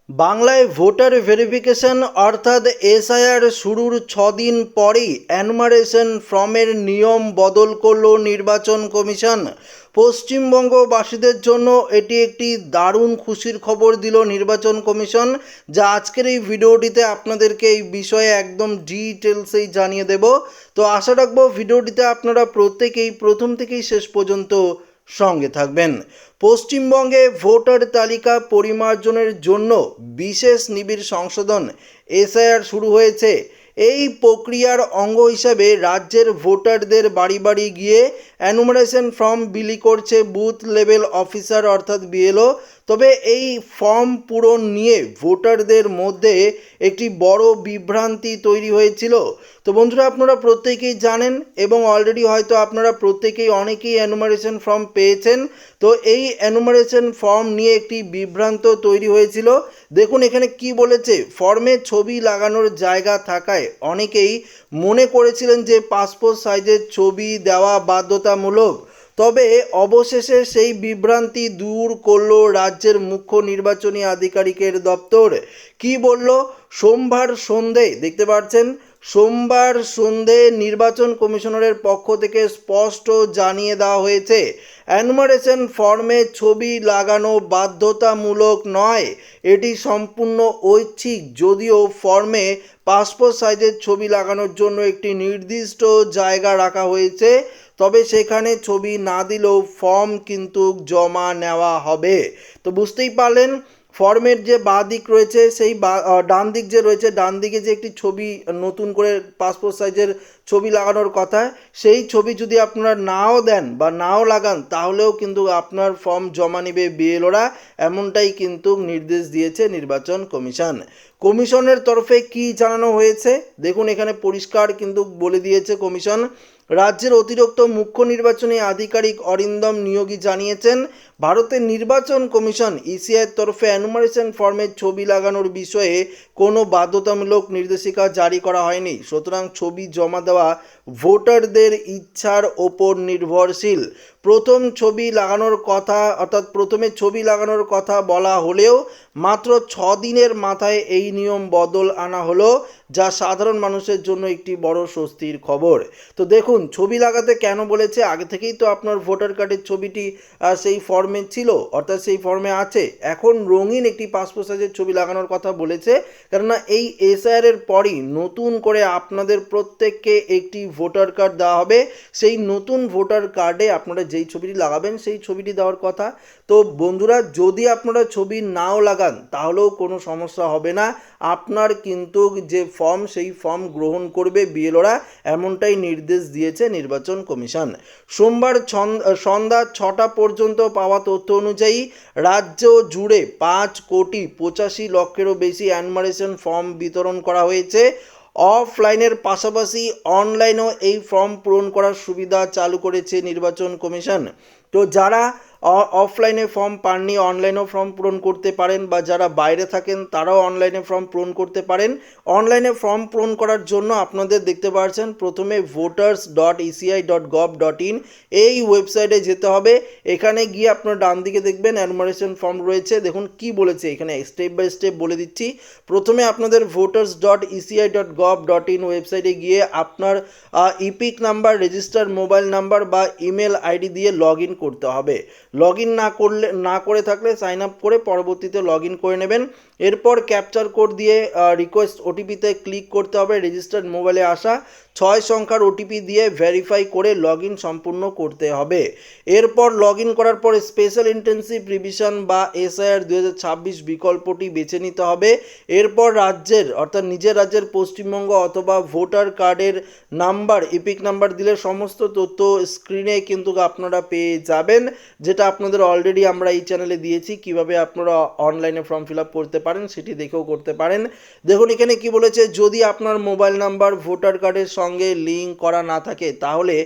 বাংলায় voter verification অর্থাৎ SIR শুরুর 6 দিন পরেই এনুমারেশন ফর্মের নিয়ম বদল করল নির্বাচন কমিশন। পশ্চিমবঙ্গবাসীদের জন্য এটি একটি দারুণ খুশির খবর দিল নির্বাচন কমিশন, যা আজকের এই ভিডিওটিতে আপনাদেরকে এই বিষয়ে একদম ডিটেলসেই জানিয়ে দেব। তো আশা রাখবো ভিডিওটিতে আপনারা প্রত্যেকেই প্রথম থেকেই শেষ পর্যন্ত সঙ্গে থাকবেন। পশ্চিমবঙ্গে ভোটার তালিকা পরিমার্জনের জন্য বিশেষ নিবিড় সংশোধন এসআইআর শুরু হয়েছে। এই প্রক্রিয়ার অঙ্গ হিসাবে রাজ্যের ভোটারদের বাড়ি বাড়ি গিয়ে এনুমারেশন ফর্ম বিলি করছে বুথ লেভেল অফিসার অর্থাৎ বিএলও। তবে এই ফর্ম পূরণ নিয়ে ভোটারদের মধ্যে একটি বড় বিভ্রান্তি তৈরি হয়েছিল। তো বন্ধুরা, আপনারা প্রত্যেকেই জানেন এবং অলরেডি হয়তো আপনারা প্রত্যেকেই অনেকেই এনুমারেশন ফর্ম পেয়েছেন। তো এই এনুমারেশন ফর্ম নিয়ে একটি বিভ্রান্ত তৈরি হয়েছিল। দেখুন এখানে কি বলেছে, ফর্মে ছবি লাগানোর জায়গা থাকায় অনেকেই মনে করেছিলেন যে পাসপোর্ট সাইজের ছবি দেওয়া বাধ্যতামূলক। তবে অবশেষে সেই বিভ্রান্তি দূর করল রাজ্যের মুখ্য নির্বাচনী আধিকারিকের দপ্তর। কি বলল, সোমবার সন্ধে দেখতে পাচ্ছেন, সোমবার সন্ধে নির্বাচন কমিশনারের পক্ষ থেকে স্পষ্ট জানিয়ে দেওয়া হয়েছে এনুমারেশন ফর্মে ছবি লাগানো বাধ্যতামূলক নয়, এটি সম্পূর্ণ ঐচ্ছিক। যদিও ফর্মে পাসপোর্ট সাইজের ছবি লাগানোর জন্য একটি নির্দিষ্ট জায়গা রাখা হয়েছে, তবে সেখানে ছবি না দিলেও ফর্ম কিন্তু জমা নেওয়া হবে। তো বুঝতেই পারলেন, ফর্মের যে বাঁ দিক রয়েছে সেই ডান দিক যে রয়েছে, ডান দিকে যে একটি ছবি নতুন করে পাসপোর্ট সাইজের ছবি লাগানোর কথা, সেই ছবি যদি আপনারা নাও দেন বা নাও লাগান তাহলেও কিন্তু আপনার ফর্ম জমা নেবে বিএলওরা, এমনটাই কিন্তু নির্দেশ দিয়েছে নির্বাচন কমিশন। কমিশনের তরফে কি জানানো হয়েছে দেখুন, এখানে পরিষ্কার কিন্তু বলে দিয়েছে কমিশন। রাজ্যের অতিরিক্ত মুখ্য নির্বাচনী আধিকারিক অরিন্দম নিয়োগী জানিয়েছেন, ভারতের নির্বাচন কমিশন ইসিআইয়ের তরফে এনুমারেশন ফর্মের ছবি লাগানোর বিষয়ে কোনো বাধ্যতামূলক নির্দেশিকা জারি করা হয়নি। সুতরাং ছবি জমা দেওয়া ভোটারদের ইচ্ছার ওপর নির্ভরশীল। প্রথমে ছবি লাগানোর কথা বলা হলেও মাত্র 6 দিনের মাথায় এই নিয়ম বদল আনা হলো, যা সাধারণ মানুষের জন্য একটি বড় স্বস্তির খবর। তো দেখুন, ছবি লাগাতে কেন বলেছে, আগে থেকেই তো আপনার ভোটার কার্ডের ছবিটি সেই ফর্মে ছিল, অর্থাৎ সেই ফর্মে আছে। এখন রঙিন একটি পাসপোর্ট সাইজের ছবি লাগানোর কথা বলেছে, কেননা এই এসআইআর এর পরই নতুন করে আপনাদের প্রত্যেককে একটি ভোটার কার্ড দেওয়া হবে। সেই নতুন ভোটার কার্ডে আপনারা যেই ছবিটি লাগাবেন সেই ছবিটি দেওয়ার কথা। তো বন্ধুরা, যদি আপনারা ছবি নাও লাগান তাহলেও কোনো সমস্যা হবে না, আপনার কিন্তু যে ফর্ম সেই ফর্ম গ্রহণ করবে বিএলওরা, এমনটাই নির্দেশ দিয়েছে নির্বাচন কমিশন। সোমবার সন্ধ্যা 6টা পর্যন্ত পাওয়া তথ্য অনুযায়ী রাজ্য জুড়ে 5,85,00,000-এরও বেশি এনুমারেশন ফর্ম বিতরণ করা হয়েছে। অফলাইনের পাশাপাশি অনলাইনেও এই ফর্ম পূরণ করার সুবিধা চালু করেছে নির্বাচন কমিশন। তো যারা অফলাইনে ফর্ম পাননি অনলাইনেও ফর্ম পূরণ করতে পারেন, বা যারা বাইরে থাকেন তারাও অনলাইনে ফর্ম পূরণ করতে পারেন। অনলাইনে ফর্ম পূরণ করার জন্য আপনাদের দেখতে পাচ্ছেন প্রথমে voters.eci.gov.in এই ওয়েবসাইটে যেতে হবে। এখানে গিয়ে আপনার ডান দিকে দেখবেন এনুমারেশন ফর্ম রয়েছে। দেখুন কি বলেছে এখানে, স্টেপ বাই স্টেপ বলে দিচ্ছি। প্রথমে আপনাদের voters.eci.gov.in ওয়েবসাইটে গিয়ে আপনার epic number, register mobile number বা ইমেল আইডি দিয়ে লগ ইন করতে হবে। লগ ইন না করে থাকলে সাইন আপ করে পরবর্তীতে লগ ইন করে নেবেন। এরপর ক্যাপচার কোড দিয়ে রিকোয়েস্ট ওটিপিতে ক্লিক করতে হবে। রেজিস্টার্ড মোবাইলে আসা 6 সংখ্যার ওটিপি দিয়ে ভেরিফাই করে লগ ইন সম্পূর্ণ করতে হবে। এরপর লগ ইন করার পর স্পেশাল ইন্টেন্সিভ রিভিশন বা এসআইআর 2026 বিকল্পটি বেছে নিতে হবে। এরপর রাজ্যের অর্থাৎ নিজের রাজ্যের পশ্চিমবঙ্গ অথবা ভোটার কার্ডের নাম্বার, ইপিক নাম্বার দিলে সমস্ত তথ্য স্ক্রিনে কিন্তু আপনারা পেয়ে যাবেন, যেটা আপনাদের অলরেডি আমরা এই চ্যানেলে দিয়েছি কিভাবে আপনারা অনলাইনে ফর্ম ফিল আপ করতে পারেন, সেটি দেখেও করতে পারেন। দেখুন এখানে কি বলেছে, যদি আপনার মোবাইল নাম্বার ভোটার কার্ডের সঙ্গে লিঙ্ক করা না থাকে তাহলে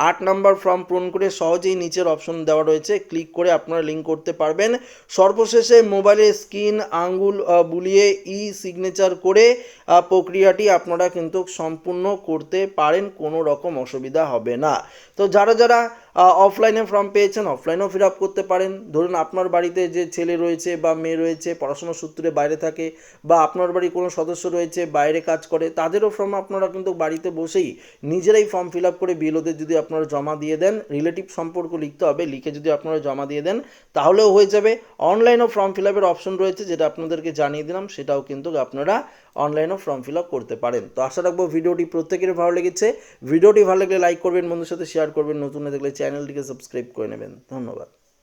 8 নম্বর ফর্ম পূরণ করে সহজেই নিচের অপশন দেওয়া রয়েছে, ক্লিক করে আপনারা লিঙ্ক করতে পারবেন। সর্বশেষে মোবাইলের স্ক্রিন আঙ্গুল বুলিয়ে ই সিগনেচার করে প্রক্রিয়াটি আপনারা কিন্তু সম্পূর্ণ করতে পারেন, কোনো রকম অসুবিধা হবে না। তো যারা অফলাইনে ফর্ম পেয়েছেন অফলাইনেও ফিল আপ করতে পারেন। ধরুন আপনার বাড়িতে যে ছেলে রয়েছে বা মেয়ে রয়েছে পড়াশোনার সূত্রে বাইরে থাকে, বা আপনার বাড়ির কোনো সদস্য রয়েছে বাইরে কাজ করে, তাদেরও ফর্ম আপনারা কিন্তু বাড়িতে বসেই নিজেরাই ফর্ম ফিল আপ করে বিএলওদের যদি আপনারা জমা দিয়ে দেন, রিলেটিভ সম্পর্ক লিখতে হবে, লিখে যদি আপনারা জমা দিয়ে দেন তাহলেও হয়ে যাবে। অনলাইনেও ফর্ম ফিল আপের অপশন রয়েছে, যেটা আপনাদেরকে জানিয়ে দিলাম, সেটাও কিন্তু আপনারা অনলাইনেও ফর্ম ফিল আপ করতে পারেন। তো আশা রাখবো ভিডিওটি প্রত্যেকের ভালো লেগেছে। ভিডিওটি ভালো লাগলে লাইক করবেন, বন্ধুর সাথে শেয়ার করবেন, নতুন হয়ে থাকলে চ্যানেলটিকে সাবস্ক্রাইব করে নেবেন। ধন্যবাদ।